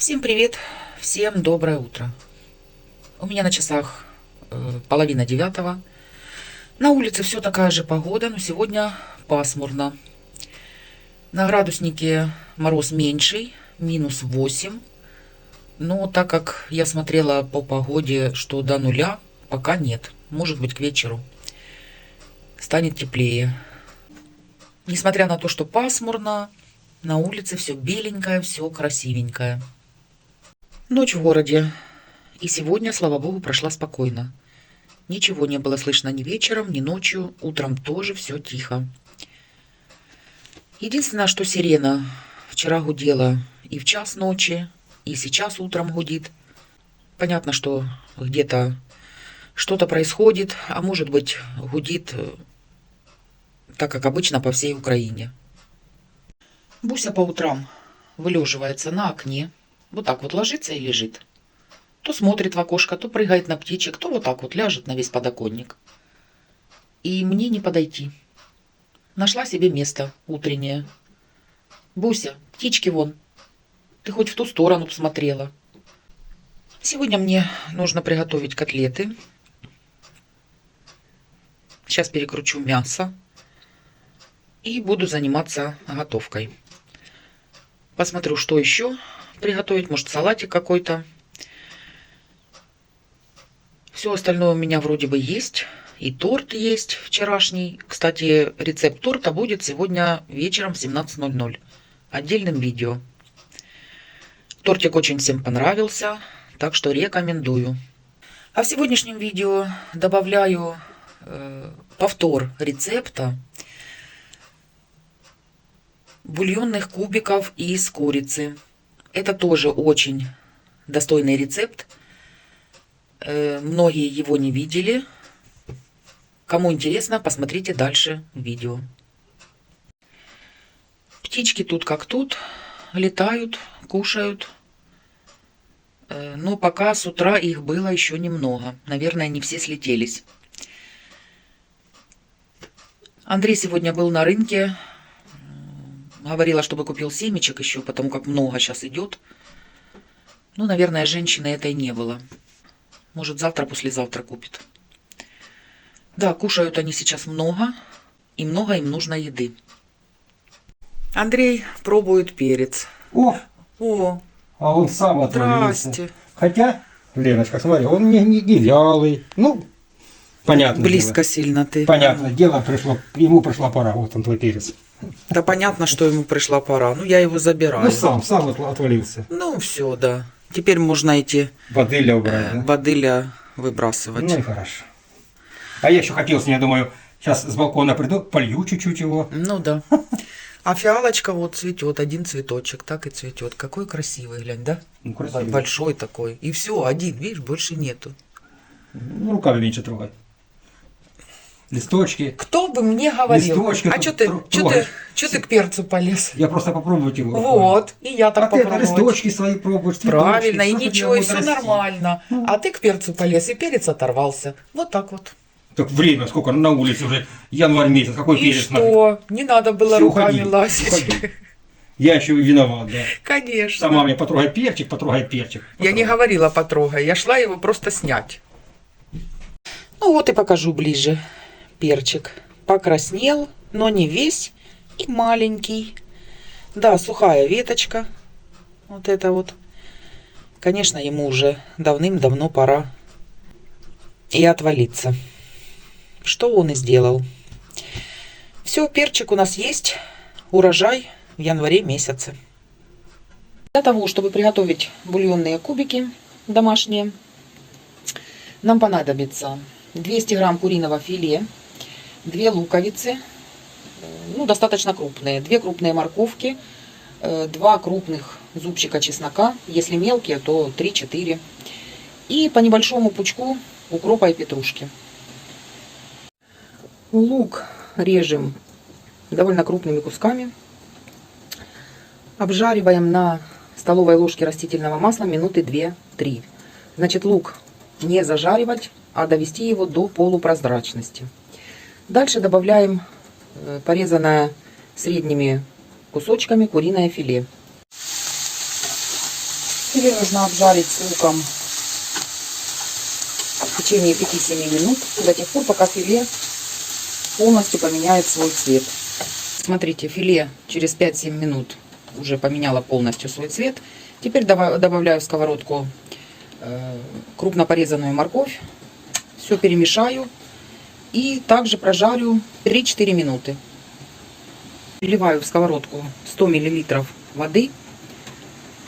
Всем привет, всем доброе утро. У меня на часах 8:30. На улице все такая же погода, но сегодня пасмурно. На градуснике мороз меньший, -8. Но так как я смотрела по погоде, что до нуля, пока нет. Может быть, к вечеру станет теплее. Несмотря на то, что пасмурно, на улице все беленькое, все красивенькое. Ночь в городе. И сегодня, слава богу, прошла спокойно. Ничего не было слышно ни вечером, ни ночью. Утром тоже все тихо. Единственное, что сирена вчера гудела и в час ночи, и сейчас утром гудит. Понятно, что где-то что-то происходит, а может быть гудит так, как обычно, по всей Украине. Буся по утрам вылеживается на окне. Вот так вот ложится и лежит. То смотрит в окошко, то прыгает на птичек, то вот так вот ляжет на весь подоконник. И мне не подойти. Нашла себе место утреннее. Буся, птички вон. Ты хоть в ту сторону посмотрела. Сегодня мне нужно приготовить котлеты. Сейчас перекручу мясо. И буду заниматься готовкой. Посмотрю, что еще приготовить. Может, салатик какой-то. Все остальное у меня вроде бы есть. И торт есть вчерашний. Кстати, рецепт торта будет сегодня вечером в 17:00. Отдельным видео. Тортик очень всем понравился, так что рекомендую. А в сегодняшнем видео добавляю повтор рецепта бульонных кубиков из курицы. Это тоже очень достойный рецепт. Многие его не видели. Кому интересно, посмотрите дальше видео. Птички тут как тут. Летают, кушают. Но пока с утра их было еще немного. Наверное, не все слетелись. Андрей сегодня был на рынке. Говорила, чтобы купил семечек еще, потому как много сейчас идет. Ну, наверное, женщины этой не было. Может, завтра, послезавтра купит. Да, кушают они сейчас много. И много им нужно еды. Андрей пробует перец. О, А он сам отвалился. здрасте. Хотя, Леночка, смотри, он не вялый. Ну, понятно. Близко дело. сильно ты. Понятно, дело пришло, ему пришла пора. Вот он, твой перец. Да понятно, что ему пришла пора. Ну, я его забираю. Ну, сам отвалился. Ну, все, да. Теперь можно эти Бадыля убрать, да? бадыля выбрасывать. Ну и хорошо. А я еще хотел с ней, думаю, сейчас с балкона приду, полью чуть-чуть его. Ну да. А фиалочка вот цветет, один цветочек, так и цветет. Какой красивый, глянь, да? Ну, красивый. Большой такой. И все, один, видишь, больше нету. Ну, руками меньше трогать. Листочки. Кто бы мне говорил? Листочки А что ты к перцу полез? Я просто попробовать его. Вот, и я так А ты попробовать. листочки свои пробуешь. Правильно, и цветочки, ничего, и что все хоть нормально. А ты к перцу полез, и перец оторвался. Вот так вот. Так время сколько на улице уже, январь месяц, какой И перец что? Не надо было Всё, руками уходи, лазить. уходи. Я еще виноват, да. Конечно. Сама мне потрогай перчик, потрогай перчик. Я не говорила потрогай, я шла его просто снять. Ну вот и покажу ближе перчик. Покраснел, но не весь и маленький. Да, сухая веточка. Вот это вот. Конечно, ему уже давным-давно пора и отвалиться. Что он и сделал. Все, перчик у нас есть. Урожай в январе месяце. Для того, чтобы приготовить бульонные кубики домашние, нам понадобится 200 грамм куриного филе, 2 луковицы, ну, достаточно крупные, 2 крупные морковки, 2 крупных зубчика чеснока, если мелкие, то 3-4, и по небольшому пучку укропа и петрушки. Лук режем довольно крупными кусками. Обжариваем на столовой ложке растительного масла минуты 2-3. Значит, лук не зажаривать, а довести его до полупрозрачности. Дальше добавляем порезанное средними кусочками куриное филе. Филе нужно обжарить с луком в течение 5-7 минут, до тех пор, пока филе полностью поменяет свой цвет. Смотрите, филе через 5-7 минут уже поменяло полностью свой цвет. Теперь добавляю в сковородку крупно порезанную морковь. Все перемешаю и также прожарю 3-4 минуты. Вливаю в сковородку 100 мл воды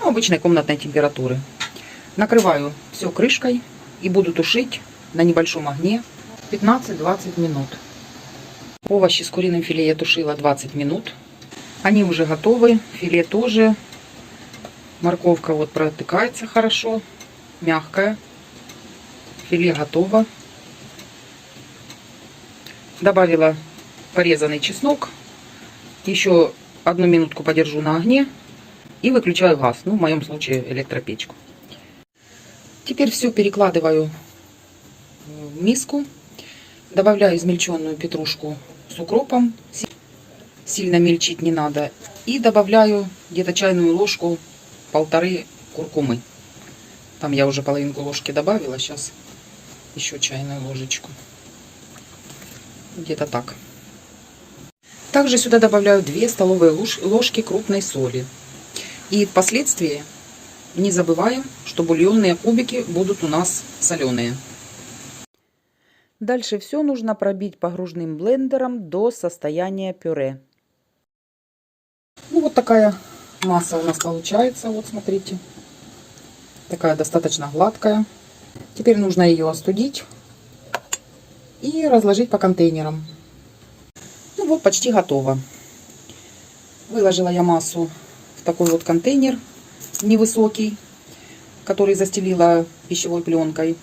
обычной комнатной температуры. Накрываю все крышкой и буду тушить на небольшом огне 15-20 минут. Овощи с куриным филе я тушила 20 минут. Они уже готовы. Филе тоже. Морковка вот протыкается хорошо. Мягкая. Филе готово. Добавила порезанный чеснок. Еще 1 минутку подержу на огне. И выключаю газ. Ну, в моем случае электропечку. Теперь все перекладываю в миску. Добавляю измельченную петрушку с укропом. Сильно мельчить не надо. И добавляю где-то чайную ложку 1,5 куркумы. Там я уже половинку ложки добавила. Сейчас еще чайную ложечку. Где-то так. Также сюда добавляю 2 столовые ложки крупной соли. И впоследствии не забываем, что бульонные кубики будут у нас соленые. Дальше все нужно пробить погружным блендером до состояния пюре. Ну, вот такая масса у нас получается. Вот смотрите. Такая достаточно гладкая. Теперь нужно ее остудить и разложить по контейнерам. Ну вот, почти готово. Выложила я массу в такой вот контейнер невысокий, который застелила пищевой пленкой.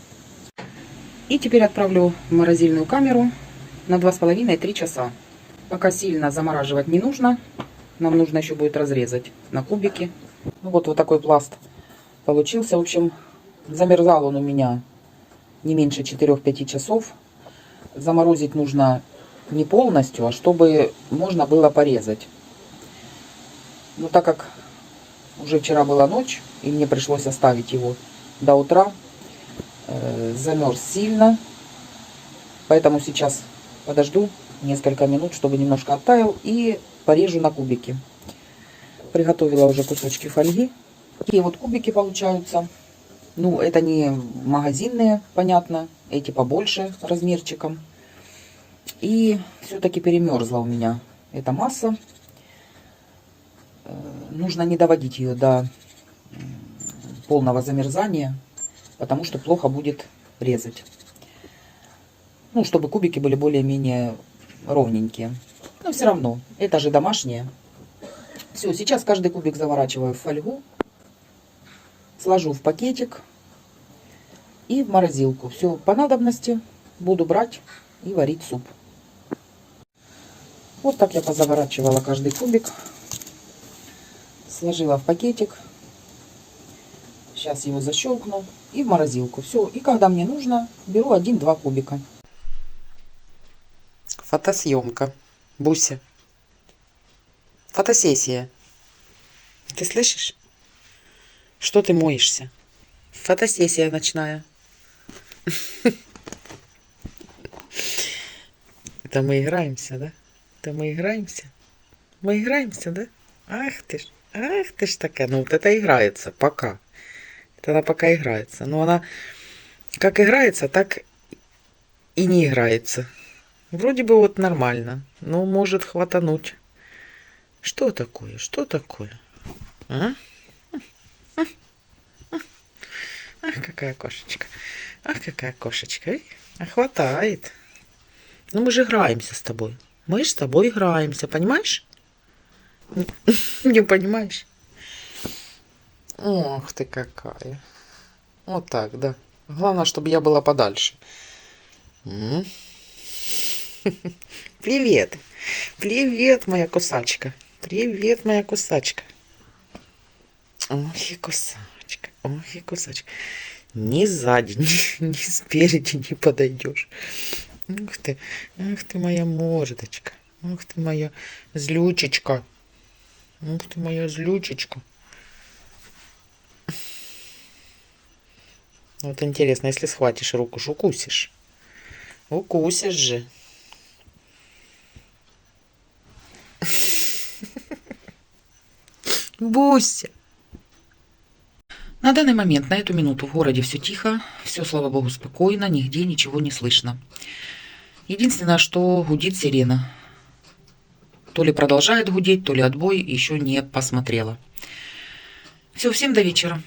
И теперь отправлю в морозильную камеру на 2,5-3 часа. Пока сильно замораживать не нужно. Нам нужно еще будет разрезать на кубики. Ну, вот такой пласт получился. В общем, замерзал он у меня не меньше 4-5 часов. Заморозить нужно не полностью, а чтобы можно было порезать. Но так как уже вчера была ночь, и мне пришлось оставить его до утра, замерз сильно. Поэтому сейчас подожду несколько минут, чтобы немножко оттаял, и порежу на кубики. Приготовила уже кусочки фольги. Такие вот кубики получаются. Ну, это не магазинные, понятно. Эти побольше размерчиком. И все-таки перемерзла у меня эта масса. Нужно не доводить ее до полного замерзания, потому что плохо будет резать. Ну, чтобы кубики были более-менее ровненькие. Но все равно, это же домашнее. Все, сейчас каждый кубик заворачиваю в фольгу, сложу в пакетик и в морозилку. Все, по надобности буду брать и варить суп. Вот так я позаворачивала каждый кубик. Сложила в пакетик. Сейчас его защелкну и в морозилку. Все, и когда мне нужно, беру 1-2 кубика. Фотосъемка. Буся. Фотосессия. Ты слышишь? Что ты моешься? Фотосессия ночная. Это мы играемся, да? Это мы играемся? Мы играемся, да? Ах ты ж такая. Ну вот это играется пока. Это она пока играется. Но она как играется, так и не играется. Вроде бы вот нормально. Но может хватануть. Что такое? Что такое? А? Ах, какая кошечка. Ах, какая кошечка. А хватает. Ну мы же играемся с тобой. Мы же с тобой играемся, понимаешь? Не понимаешь? Ох ты какая. Вот так, да. Главное, чтобы я была подальше. Привет. Привет, моя кусачка. Привет, моя кусачка. Ох и кусачка. Ох и кусачка. Ни сзади, ни спереди не подойдешь. Ух ты моя мордочка. Ух ты моя злючечка. Ух ты моя злючечка. Вот интересно, если схватишь руку, ж укусишь. Укусишь же. Буся. На данный момент, на эту минуту в городе все тихо, все, слава богу, спокойно, нигде ничего не слышно. Единственное, что гудит сирена. То ли продолжает гудеть, то ли отбой, еще не посмотрела. Все, всем до вечера.